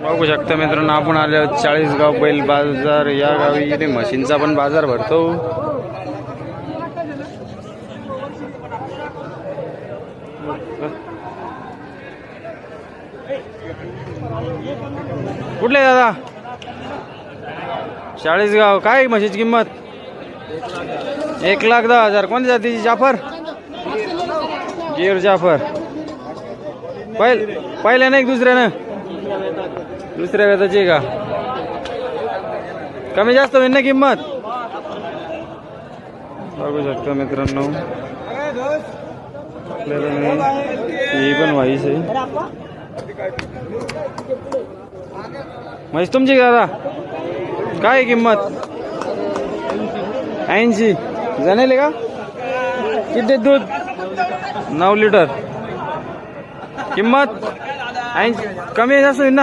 बघू शकता मित्रांनो, आपण आले आहोत चाळीसगाव बैल बाजार या गावी. इथे म्हशींचा पण बाजार भरतो. कुठले दादा? चाळीसगाव. काय म्हशीची किंमत? 1,10,000. कोणत्या जातीची? जाफर, गिर जाफर. पहिल्या नाही दुसऱ्यानं? दुसऱ्या वेताची का? कमी जास्त होईल ना किंमत? बघू शकता मित्रांनो, आपल्याला ही पण व्हाईस आहे. म्हैस तुमची दादा? काय किंमत? 80. जाणले का? किती दूध? 9 लिटर. किंमत 80. कमी जास्त होईल ना?